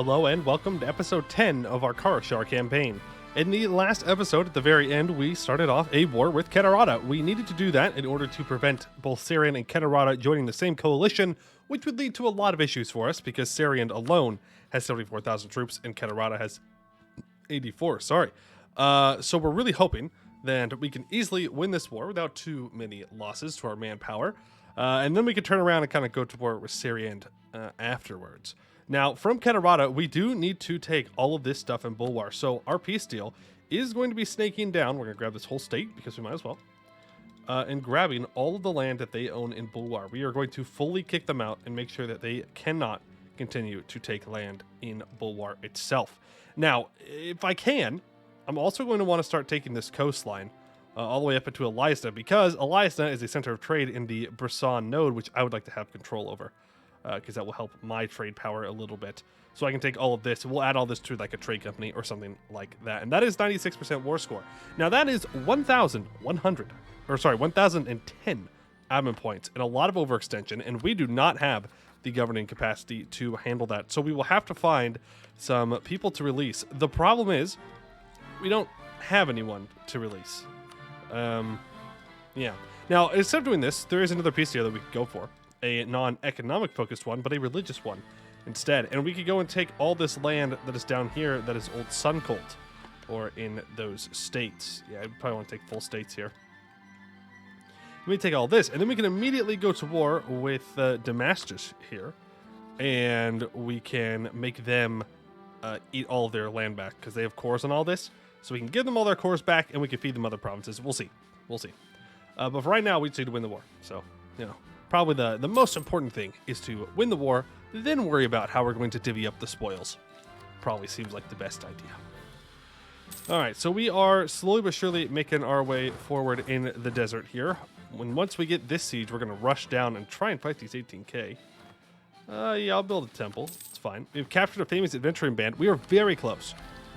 Hello and welcome to episode 10 of our Karashar campaign. In the last episode, at the very end, we started off a war with Kheterata. We needed to do that in order to prevent both Sarian and Kheterata joining the same coalition, which would lead to a lot of issues for us because Sarian alone has 74,000 troops and Kheterata has 84, so we're really hoping that we can easily win this war without too many losses to our manpower. And then we can turn around and kind of go to war with Sarian afterwards. Now, from Kheterata, we do need to take all of this stuff in Bulwar. So our peace deal is going to be snaking down. We're going to grab this whole state because we might as well. And grabbing all of the land that they own in Bulwar. We are going to fully kick them out and make sure that they cannot continue to take land in Bulwar itself. Now, if I can, I'm also going to want to start taking this coastline all the way up into Eliasna, because Eliasna is a center of trade in the Brisson node, which I would like to have control over. Because that will help my trade power a little bit. So I can take all of this, and we'll add all this to like a trade company or something like that. And that is 96% war score. Now that is 1,110 admin points and a lot of overextension, and we do not have the governing capacity to handle that. So we will have to find some people to release. The problem is we don't have anyone to release. Yeah. Now, instead of doing this, there is another piece here that we could go for. A non-economic focused one, but a religious one instead. And we could go and take all this land that is down here that is Old Sun Cult, or in those states. Yeah, I probably want to take full states here. Let me take all this, and then we can immediately go to war with Damascus here, and we can make them eat all of their land back, because they have cores on all this. So we can give them all their cores back, and we can feed them other provinces. We'll see. We'll see. But for right now, we just need to win the war. So, you know. Probably the most important thing is to win the war, then worry about how we're going to divvy up the spoils. Probably seems like the best idea. Alright, so we are slowly but surely making our way forward in the desert here. Once we get this siege, we're going to rush down and try and fight these 18k. Yeah, I'll build a temple. It's fine. We've captured a famous adventuring band. We are very close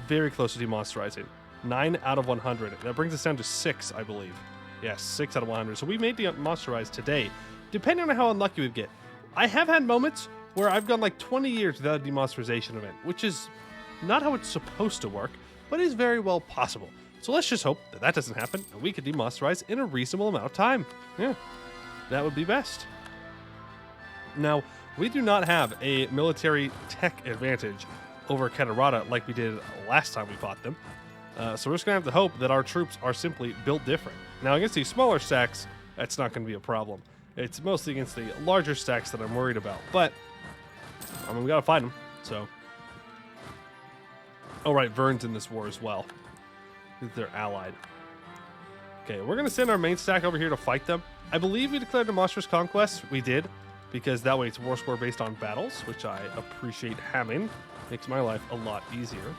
to demonsterizing. 9 out of 100. That brings us down to 6, I believe. Yes, 6 out of 100. So we made demonstrarize today. Depending on how unlucky we get. I have had moments where I've gone like 20 years without a demonsterization event, which is not how it's supposed to work, but is very well possible. So let's just hope that that doesn't happen and we can demonsterize in a reasonable amount of time. Yeah, that would be best. Now, we do not have a military tech advantage over Catarata like we did last time we fought them. So we're just going to have to hope that our troops are simply built different. Now, against these smaller stacks, that's not going to be a problem. It's mostly against the larger stacks that I'm worried about, but I mean, we gotta find them, so. Oh, right, Vern's in this war as well. They're allied. Okay, we're gonna send our main stack over here to fight them. I believe we declared a monstrous conquest. We did, because that way it's war score based on battles, which I appreciate having. Makes my life a lot easier.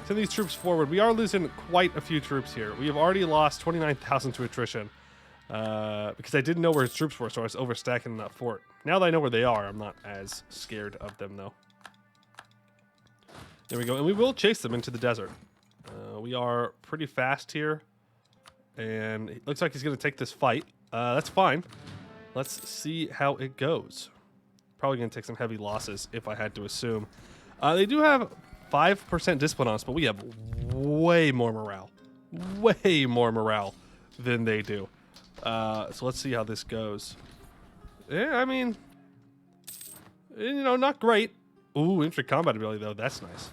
Send these troops forward. We are losing quite a few troops here. We have already lost 29,000 to attrition. Because I didn't know where his troops were, so I was overstacking in that fort. Now that I know where they are, I'm not as scared of them, though. There we go, and we will chase them into the desert. We are pretty fast here, and it looks like he's going to take this fight. That's fine. Let's see how it goes. Probably going to take some heavy losses, if I had to assume. They do have 5% discipline on us, but we have way more morale. Way more morale than they do. So let's see how this goes. Yeah, I mean, you know, not great. Ooh, infantry combat ability, though. That's nice.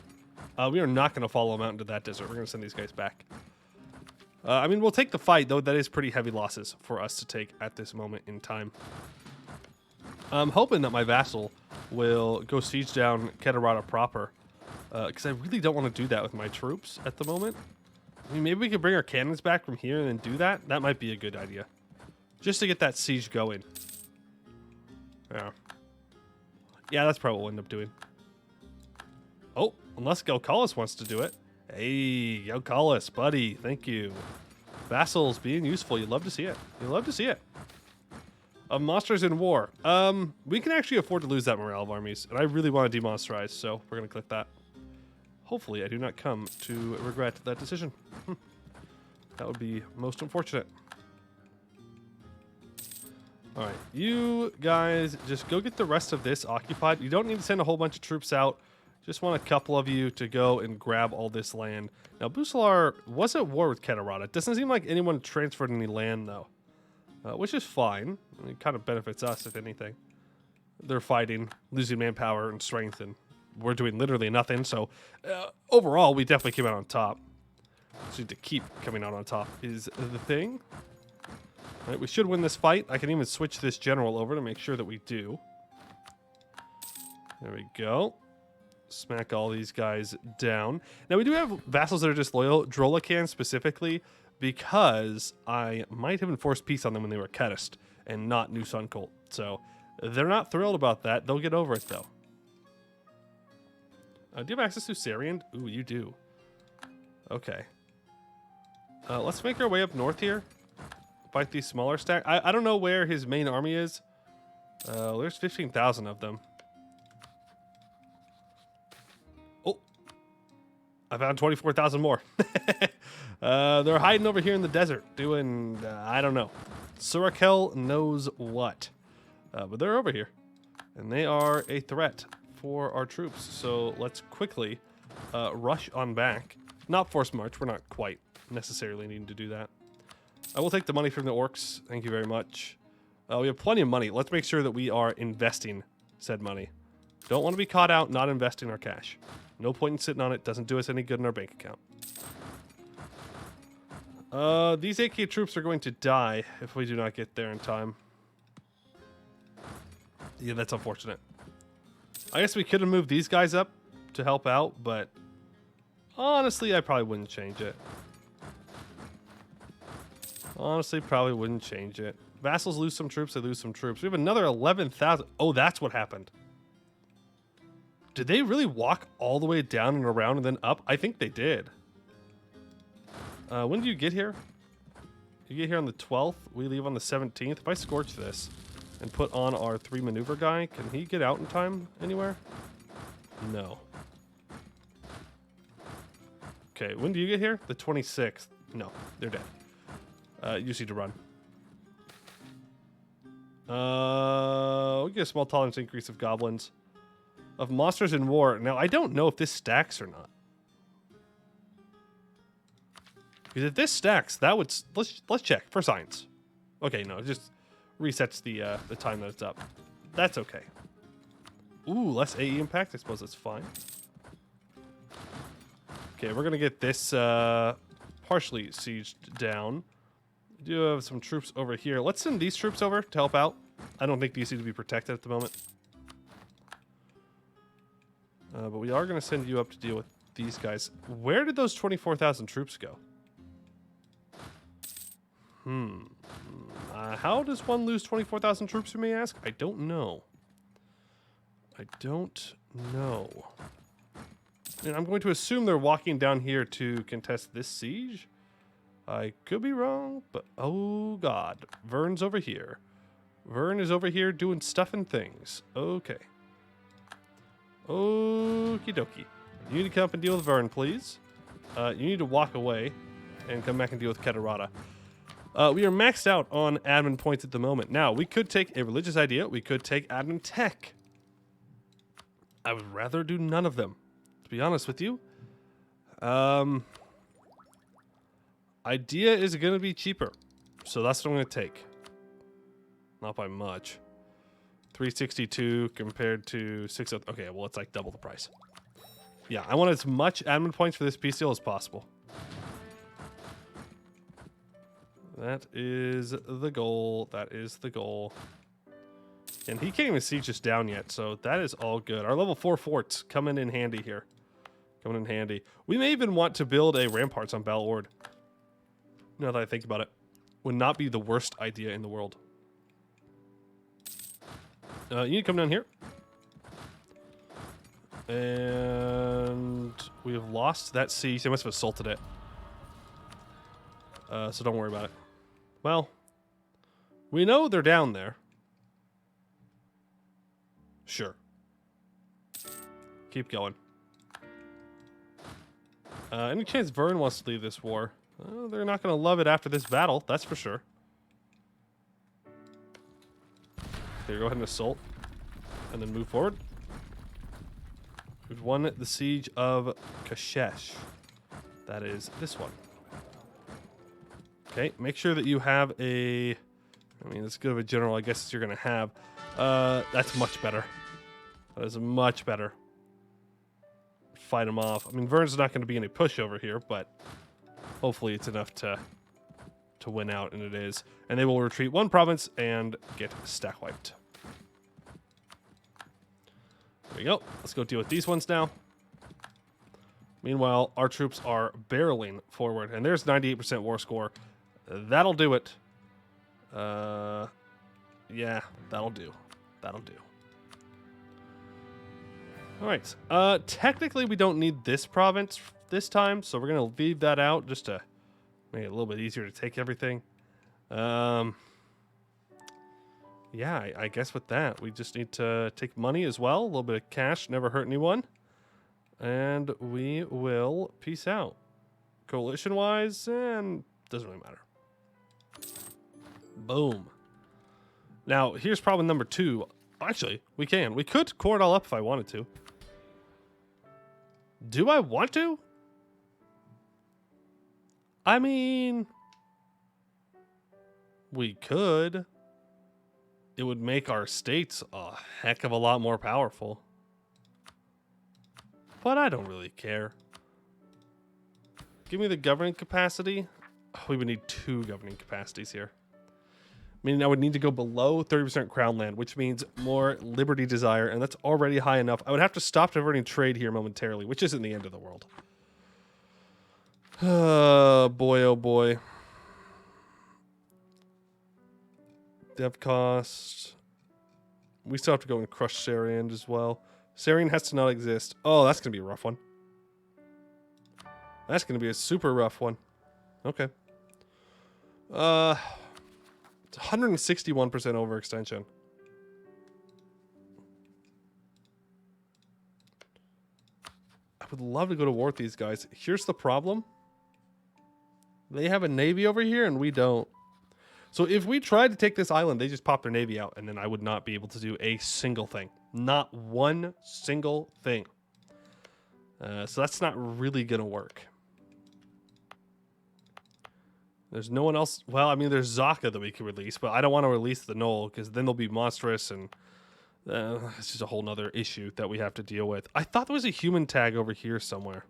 We are not going to follow them out into that desert. We're going to send these guys back. I mean, we'll take the fight, though. That is pretty heavy losses for us to take at this moment in time. I'm hoping that my vassal will go siege down Kheterata proper, because I really don't want to do that with my troops at the moment. I mean, maybe we could bring our cannons back from here and then do that. That might be a good idea. Just to get that siege going. Yeah. Yeah, that's probably what we'll end up doing. Oh, unless Gelkalis wants to do it. Hey, Gelkalis, buddy. Thank you. Vassals being useful. You'd love to see it. You'd love to see it. Monsters in war. We can actually afford to lose that morale of armies. And I really want to demonsterize, so we're going to click that. Hopefully, I do not come to regret that decision. That would be most unfortunate. All right, you guys just go get the rest of this occupied. You don't need to send a whole bunch of troops out. Just want a couple of you to go and grab all this land. Now, Bulwar was at war with Kheterata. It doesn't seem like anyone transferred any land, though. Which is fine. It kind of benefits us, if anything. They're fighting, losing manpower and strength, and we're doing literally nothing. So, overall, we definitely came out on top. Just need to keep coming out on top is the thing. All right, we should win this fight. I can even switch this general over to make sure that we do. There we go. Smack all these guys down. Now, we do have vassals that are disloyal. Drolacan specifically, because I might have enforced peace on them when they were Kedist and not New Sun Cult. So, they're not thrilled about that. They'll get over it, though. Do you have access to Sarian? Ooh, you do. Okay. Let's make our way up north here. Fight these smaller stack. I don't know where his main army is. There's 15,000 of them. Oh. I found 24,000 more. They're hiding over here in the desert doing, I don't know. Sarhal knows what. But they're over here. And they are a threat for our troops. So let's quickly rush on back. Not force march. We're not quite necessarily needing to do that. I will take the money from the orcs. Thank you very much. We have plenty of money. Let's make sure that we are investing said money. Don't want to be caught out not investing our cash. No point in sitting on it. Doesn't do us any good in our bank account. These AK troops are going to die if we do not get there in time. Yeah, that's unfortunate. I guess we could have moved these guys up to help out, but honestly, I probably wouldn't change it. Honestly, probably wouldn't change it. Vassals lose some troops, they lose some troops. We have another 11,000. Oh, that's what happened. Did they really walk all the way down and around and then up? I think they did. When do you get here? You get here on the 12th. We leave on the 17th. If I scorch this and put on our 3 maneuver guy, can he get out in time anywhere? No. Okay, when do you get here? The 26th. No, they're dead. You just need to run. We get a small tolerance increase of goblins. Of monsters in war. Now, I don't know if this stacks or not. Because if this stacks, that would... Let's check for science. Okay, no, it just resets the time that it's up. That's okay. Ooh, less AE impact. I suppose that's fine. Okay, we're going to get this partially sieged down. We do have some troops over here. Let's send these troops over to help out. I don't think these need to be protected at the moment. But we are going to send you up to deal with these guys. Where did those 24,000 troops go? How does one lose 24,000 troops, you may ask? I don't know. I don't know. And I'm going to assume they're walking down here to contest this siege. I could be wrong, but oh god. Vern's over here. Vern is over here doing stuff and things. Okay. Okie dokie. You need to come up and deal with Vern, please. You need to walk away and come back and deal with Catarata. We are maxed out on admin points at the moment. Now, we could take a religious idea. We could take admin tech. I would rather do none of them, to be honest with you. Idea is going to be cheaper, so that's what I'm going to take. Not by much. 362 compared to 6. Okay, well, it's like double the price. Yeah, I want as much admin points for this peace deal as possible. That is the goal. That is the goal. And he can't even siege us down yet, so that is all good. Our level 4 forts coming in handy here. Coming in handy. We may even want to build a ramparts on Balord. Now that I think about it. Would not be the worst idea in the world. You need to come down here. And we have lost that siege. They must have assaulted it. So don't worry about it. Well, we know they're down there. Sure. Keep going. Any chance Vern wants to leave this war? They're not going to love it after this battle, that's for sure. Here, go ahead and assault. And then move forward. We've won the siege of Kashesh. That is this one. Okay, make sure that you have a... I mean, it's good of a general, I guess, you're going to have. That's much better. That is much better. Fight him off. I mean, Vern's not going to be any pushover here, but hopefully it's enough to win out, and it is. And they will retreat one province and get stack wiped. There we go. Let's go deal with these ones now. Meanwhile, our troops are barreling forward, and there's 98% war score. That'll do it. Yeah, that'll do. That'll do. All right. Technically, we don't need this province this time, so we're going to leave that out just to make it a little bit easier to take everything. Yeah, I guess with that, we just need to take money as well. A little bit of cash, never hurt anyone. And we will peace out. Coalition-wise, and doesn't really matter. Boom. Now, here's problem number 2. Actually, we can. We could core it all up if I wanted to. Do I want to? I mean, we could. It would make our states a heck of a lot more powerful. But I don't really care. Give me the governing capacity. Oh, we would need 2 governing capacities here. Meaning I would need to go below 30% crown land, which means more liberty desire, and that's already high enough. I would have to stop diverting trade here momentarily, which isn't the end of the world. Oh boy, oh boy. Dev cost. We still have to go and crush Sarian as well. Sarian has to not exist. Oh, that's going to be a rough one. That's going to be a super rough one. Okay. It's 161% overextension. I would love to go to war with these guys. Here's the problem. They have a navy over here and we don't. So if we tried to take this island, they just pop their navy out and then I would not be able to do a single thing. Not one single thing. So that's not really going to work. There's no one else. Well, I mean, there's Zaka that we could release, but I don't want to release the Knoll because then they'll be monstrous and it's just a whole nother issue that we have to deal with. I thought there was a human tag over here somewhere.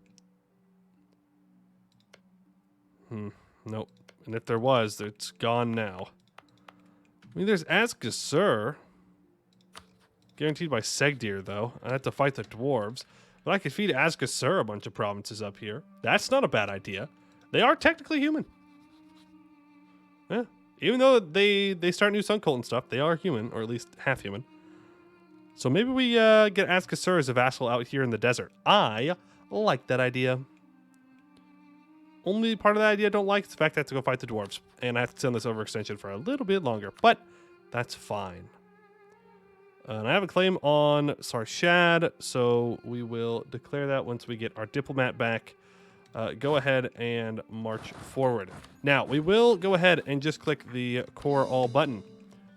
Nope. And if there was, it's gone now. I mean, there's Asgasur. Guaranteed by Segdir, though. I have to fight the dwarves. But I could feed Asgasur a bunch of provinces up here. That's not a bad idea. They are technically human. Yeah. Even though they start new Sun Cult and stuff, they are human, or at least half human. So maybe we get Asgasur as a vassal out here in the desert. I like that idea. Only part of that idea I don't like is the fact that I have to go fight the dwarves. And I have to send this overextension for a little bit longer. But that's fine. And I have a claim on Sarshad, so we will declare that once we get our diplomat back. Go ahead and march forward. Now, we will go ahead and just click the core all button,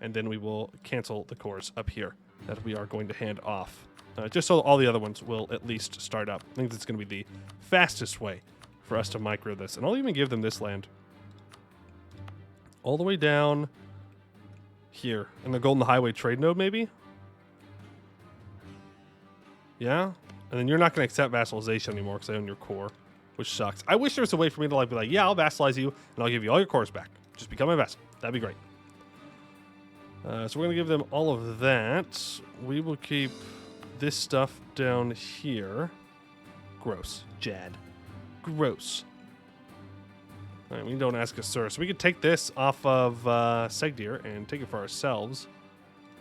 and then we will cancel the cores up here that we are going to hand off. Just so all the other ones will at least start up. I think that's going to be the fastest way for us to micro this. And I'll even give them this land. All the way down here in the Golden Highway trade node, maybe? Yeah? And then you're not going to accept vassalization anymore because I own your core, which sucks. I wish there was a way for me to be like, yeah, I'll vassalize you, and I'll give you all your cores back. Just become my vassal. That'd be great. So we're going to give them all of that. We will keep this stuff down here. Gross. Jad. Gross. All right, we don't ask us, sir. So we could take this off of Segdir and take it for ourselves.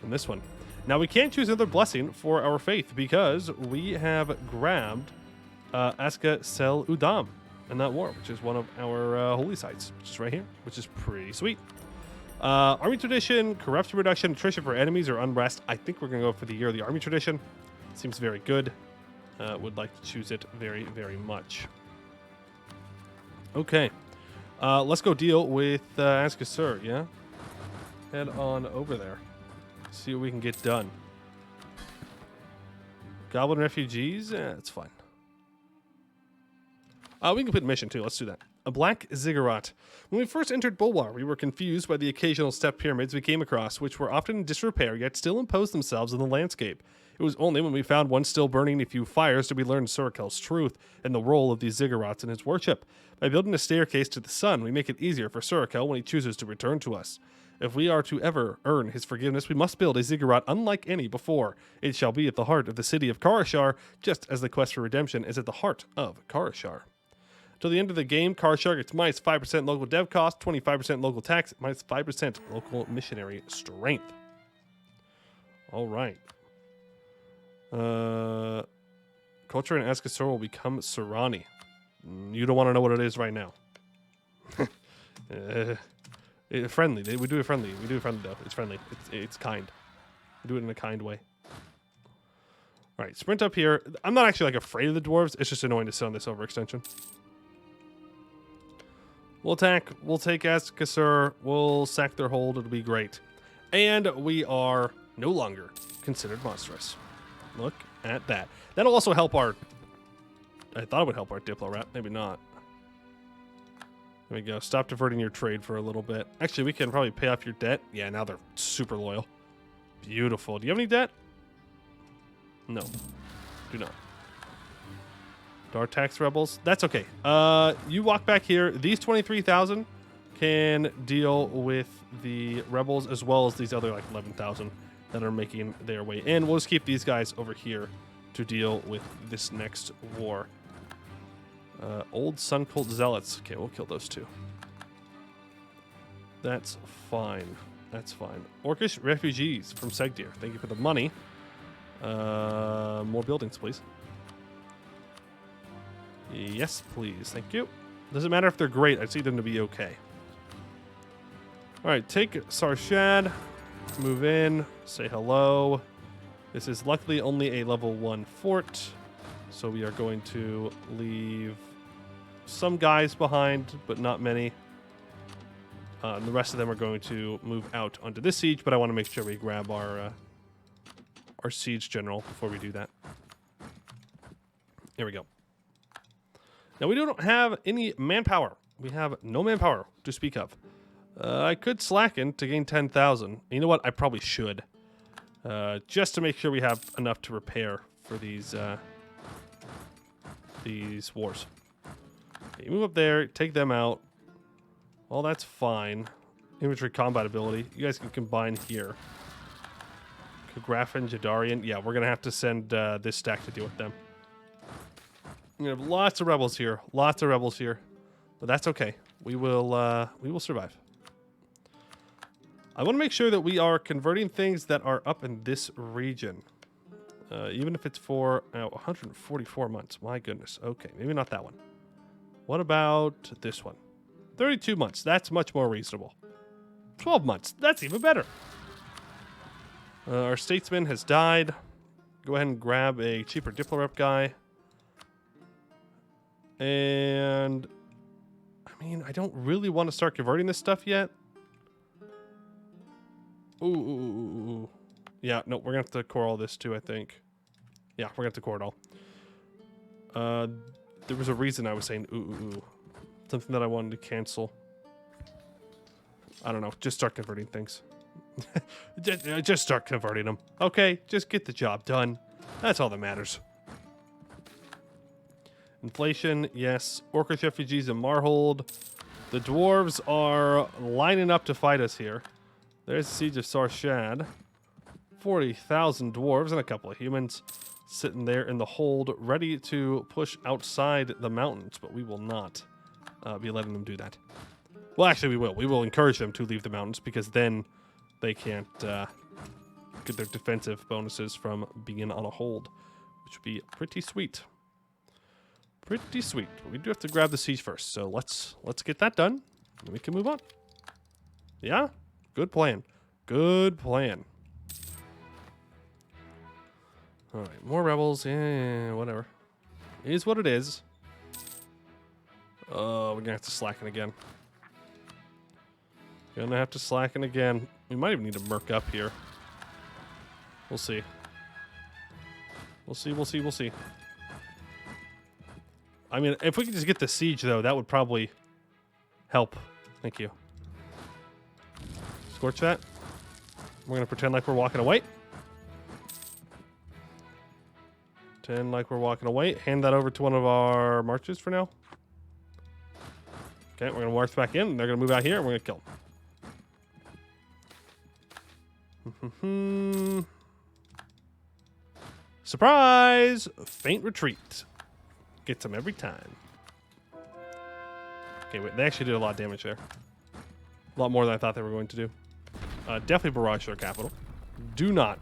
And this one. Now, we can't choose another blessing for our faith because we have grabbed Aska Sel Udam in that war, which is one of our holy sites, which is right here, which is pretty sweet. Army tradition, corruption reduction, attrition for enemies, or unrest. I think we're going to go for the year of the army tradition. Seems very good. Would like to choose it very, very much. Okay. Let's go deal with Asgasur, yeah? Head on over there. See what we can get done. Goblin refugees? It's fine. We can put mission too. Let's do that. A black ziggurat. When we first entered Bulwar, we were confused by the occasional step pyramids we came across, which were often in disrepair yet still imposed themselves in the landscape. It was only when we found one still burning a few fires did we learn Sarhal's truth and the role of these ziggurats in his worship. By building a staircase to the sun, we make it easier for Sarhal when he chooses to return to us. If we are to ever earn his forgiveness, we must build a ziggurat unlike any before. It shall be at the heart of the city of Karashar, just as the quest for redemption is at the heart of Karashar. Till the end of the game, Karashar gets minus 5% local dev cost, 25% local tax, minus 5% local missionary strength. All right. Culture in Azkassar will become Serani. You don't want to know what it is right now. Friendly. We do it friendly. We do it friendly, though. It's friendly. It's kind. We do it in a kind way. All right, sprint up here. I'm not actually like afraid of the dwarves. It's just annoying to sit on this overextension. We'll attack. We'll take Azkassar. We'll sack their hold. It'll be great. And we are no longer considered monstrous. Look at that. That'll also help our... I thought it would help our Diplo Rat. Maybe not. There we go. Stop diverting your trade for a little bit. Actually, we can probably pay off your debt. Yeah, now they're super loyal. Beautiful. Do you have any debt? No. Do not. Dark tax rebels. That's okay. You walk back here. These 23,000 can deal with the rebels as well as these other like 11,000 that are making their way in. We'll just keep these guys over here to deal with this next war. Old Sun Cult Zealots. Okay, we'll kill those two. That's fine. That's fine. Orcish refugees from Segdir. Thank you for the money. More buildings, please. Yes, please. Thank you. Doesn't matter if they're great. I see them to be okay. All right, take Sarshad. Move in. Say hello. This is luckily only a level 1 fort. So we are going to leave some guys behind, but not many. And the rest of them are going to move out onto this siege, but I want to make sure we grab our siege general before we do that. Here we go. Now, we don't have any manpower. We have no manpower to speak of. I could slacken to gain 10,000. You know what? I probably should. Just to make sure we have enough to repair for these wars. Okay, move up there, take them out. Well, that's fine. Infantry combat ability. You guys can combine here. Kagrafin, Jadarian. Yeah, we're going to have to send this stack to deal with them. We have lots of rebels here. Lots of rebels here. But that's okay. We will survive. I want to make sure that we are converting things that are up in this region. Even if it's for 144 months. My goodness. Okay, maybe not that one. What about this one? 32 months. That's much more reasonable. 12 months. That's even better. Our statesman has died. Go ahead and grab a cheaper Diplorep guy. And I mean, I don't really want to start converting this stuff yet. Ooh. Yeah, no, we're going to have to core all this too, I think. Yeah, we're going to have to core it all. There was a reason I was saying ooh. Something that I wanted to cancel. I don't know. Just start converting things. Just start converting them. Okay, just get the job done. That's all that matters. Inflation, yes. Orcish refugees in Marhold. The dwarves are lining up to fight us here. There's the Siege of Sarshad. 40,000 dwarves and a couple of humans sitting there in the hold, ready to push outside the mountains, but we will not be letting them do that. Well, actually, we will. We will encourage them to leave the mountains because then they can't get their defensive bonuses from being on a hold, which would be pretty sweet. Pretty sweet. But we do have to grab the siege first, so let's get that done, and we can move on. Yeah? Good plan. Good plan. All right, more rebels. Yeah, whatever. It is what it is. Oh, we're gonna have to slacken again. Gonna have to slacken again. We might even need to merc up here. We'll see. We'll see, we'll see, we'll see. I mean, if we could just get the siege, though, that would probably help. Thank you. Scorch that. We're going to pretend like we're walking away. Pretend like we're walking away. Hand that over to one of our marches for now. Okay, we're going to march back in. They're going to move out here, and we're going to kill them. Surprise! Faint retreat. Gets them every time. Okay, wait, they actually did a lot of damage there. A lot more than I thought they were going to do. Definitely barrage their capital. Do not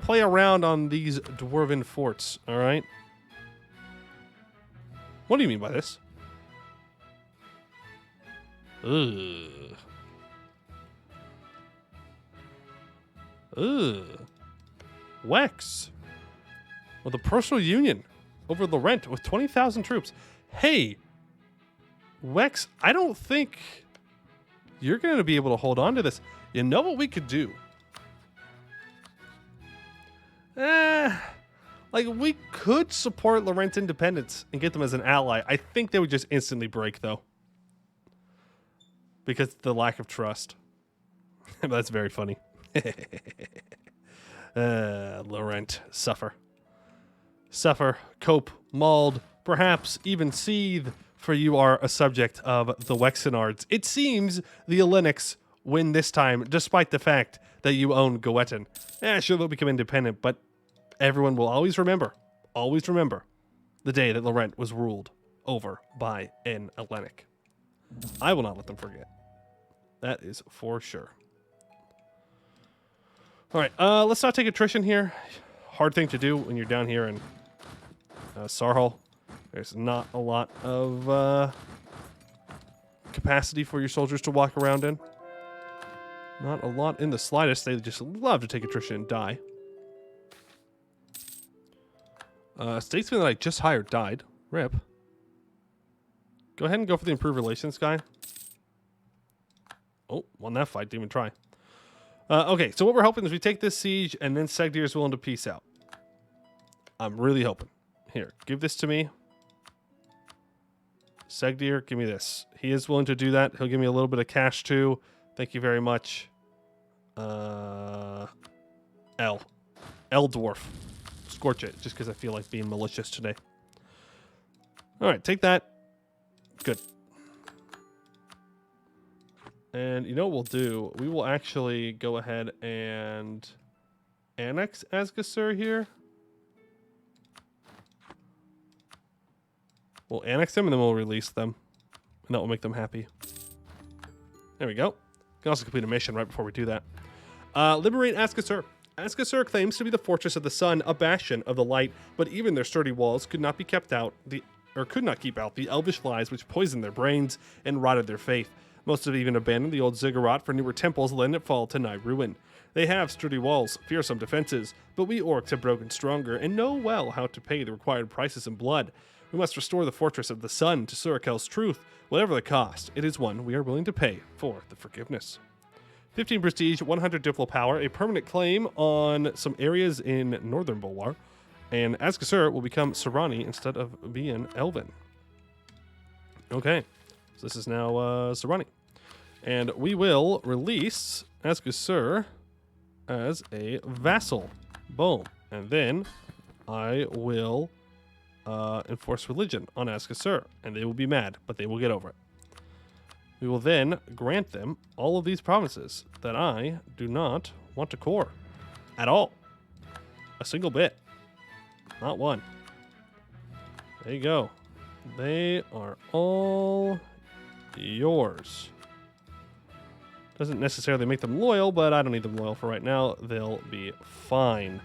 play around on these Dwarven forts, alright? What do you mean by this? Ugh. Ugh. Wex. With a personal union over the rent with 20,000 troops. Hey, Wex, I don't think you're going to be able to hold on to this. You know what we could do? Like, we could support Laurent independence and get them as an ally. I think they would just instantly break, though. Because of the lack of trust. That's very funny. Laurent, suffer. Suffer, cope, mauled, perhaps even seethe, for you are a subject of the Wexenards. It seems the Hellenics win this time, despite the fact that you own Goetten. Sure, they'll become independent, but everyone will always remember the day that Laurent was ruled over by an Hellenic. I will not let them forget. That is for sure. All right, let's not take attrition here. Hard thing to do when you're down here in Sarhal. There's not a lot of capacity for your soldiers to walk around in. Not a lot in the slightest. They just love to take attrition and die. Statesman that I just hired died. Rip. Go ahead and go for the improved relations guy. Oh, won that fight. Didn't even try. Okay, so what we're hoping is we take this siege and then Segdir is willing to peace out. I'm really hoping. Here, give this to me. Segdir, give me this. He is willing to do that. He'll give me a little bit of cash too. Thank you very much. L dwarf. Scorch it, just because I feel like being malicious today. All right, take that. Good. And you know what we'll do? We will actually go ahead and annex Asgasur here. We'll annex them and then we'll release them. And that will make them happy. There we go. Can also complete a mission right before we do that. Liberate Asgasur. Asgasur claims to be the fortress of the sun, a bastion of the light, but even their sturdy walls could not keep out the elvish lies which poisoned their brains and rotted their faith. Most have even abandoned the old ziggurat for newer temples, letting it fall to nigh ruin. They have sturdy walls, fearsome defenses, but we orcs have broken stronger and know well how to pay the required prices in blood. We must restore the fortress of the sun to Surakel's truth, whatever the cost. It is one we are willing to pay for the forgiveness. 15 prestige, 100 Difflal power, a permanent claim on some areas in northern Bulwar, and Asgasur will become Sarani instead of being Elven. Okay, so this is now Sarani. And we will release Asgasur as a vassal. Boom. And then I will enforce religion on Asgasur, and they will be mad, but they will get over it. We will then grant them all of these provinces that I do not want to core at all. A single bit. Not one. There you go. They are all yours. Doesn't necessarily make them loyal, but I don't need them loyal for right now. They'll be fine.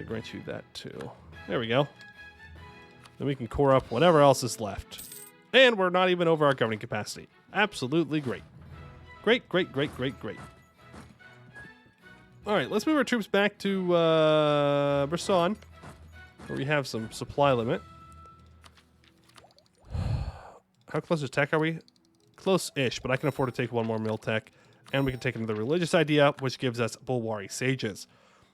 Grant you that too. There we go. Then we can core up whatever else is left. And we're not even over our governing capacity. Absolutely great. Great, great, great, great, great. All right, let's move our troops back to Brisson, where we have some supply limit. How close to tech are we? Close-ish, but I can afford to take one more mill tech, and we can take another religious idea, which gives us Bulwari sages.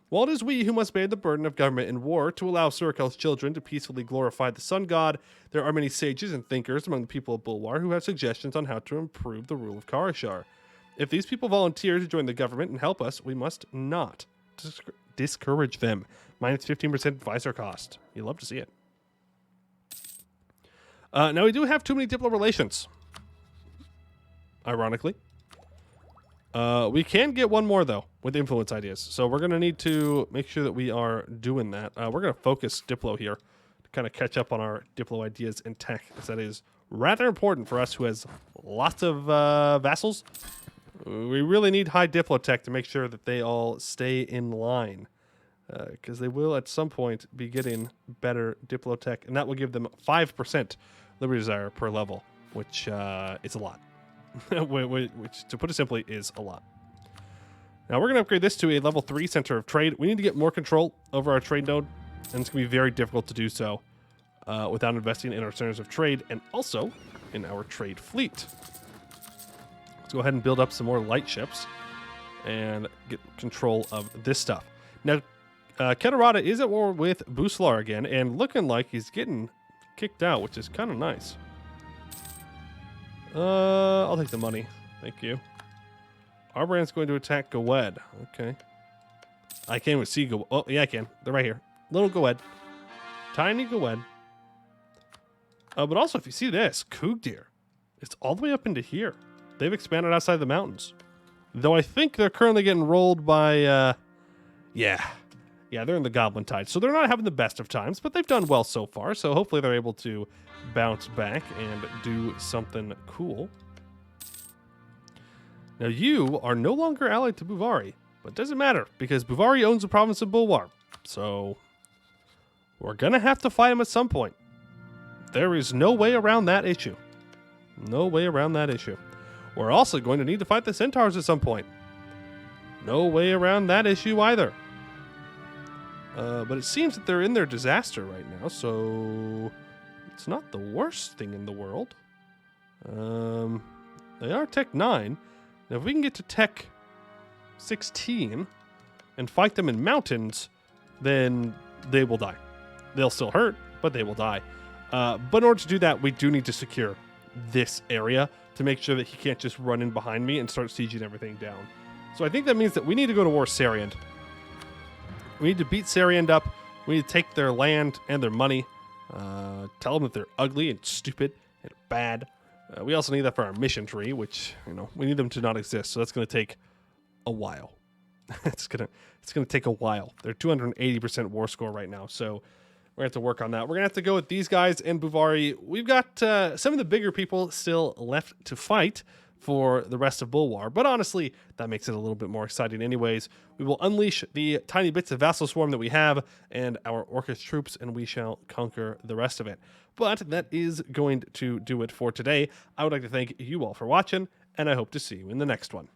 While it is we who must bear the burden of government and war to allow Surkal's children to peacefully glorify the sun god, there are many sages and thinkers among the people of Bulwar who have suggestions on how to improve the rule of Karashar. If these people volunteer to join the government and help us, we must not discourage them. Minus 15% advisor cost. You love to see it. Now, we do have too many diplo relations. Ironically. We can get one more, though, with influence ideas. So we're going to need to make sure that we are doing that. We're going to focus diplo here to kind of catch up on our diplo ideas and tech, because that is rather important for us who has lots of vassals. We really need high diplo tech to make sure that they all stay in line, because they will at some point be getting better diplo tech, and that will give them 5% liberty desire per level, which is a lot. Which, to put it simply, is a lot. Now we're going to upgrade this to a level 3 center of trade. We need to get more control over our trade node, and it's going to be very difficult to do so without investing in our centers of trade and also in our trade fleet. Let's go ahead and build up some more light ships and get control of this stuff. Now, Kheterata is at war with Vassal again, and looking like he's getting kicked out, which is kind of nice. I'll take the money. Thank you. Our brand's going to attack Gowed. Okay. I can't even see Gowed. Oh, yeah, I can. They're right here. Little Gowed. Tiny Gowed. But also, if you see this, Kugdir, it's all the way up into here. They've expanded outside the mountains. Though I think they're currently getting rolled by, yeah, they're in the Goblin Tide. So they're not having the best of times, but they've done well so far. So hopefully they're able to bounce back and do something cool. Now you are no longer allied to Bulwar, but it doesn't matter because Bulwar owns the province of Bulwar. So we're going to have to fight him at some point. There is no way around that issue. No way around that issue. We're also going to need to fight the centaurs at some point. No way around that issue either. But it seems that they're in their disaster right now, so it's not the worst thing in the world. They are Tech 9. Now, if we can get to Tech 16 and fight them in mountains, then they will die. They'll still hurt, but they will die. But in order to do that, we do need to secure this area to make sure that he can't just run in behind me and start sieging everything down. So I think that means that we need to go to war with Sariand. We need to beat Sariand up. We need to take their land and their money. Tell them that they're ugly and stupid and bad. We also need that for our mission tree, which, we need them to not exist. So that's going to take a while. It's gonna take a while. They're 280% war score right now. So we're going to have to work on that. We're going to have to go with these guys and Bulwar. We've got some of the bigger people still left to fight for the rest of Bulwar. But honestly, that makes it a little bit more exciting anyways. We will unleash the tiny bits of vassal swarm that we have and our Orcish troops, and we shall conquer the rest of it. But that is going to do it for today. I would like to thank you all for watching, and I hope to see you in the next one.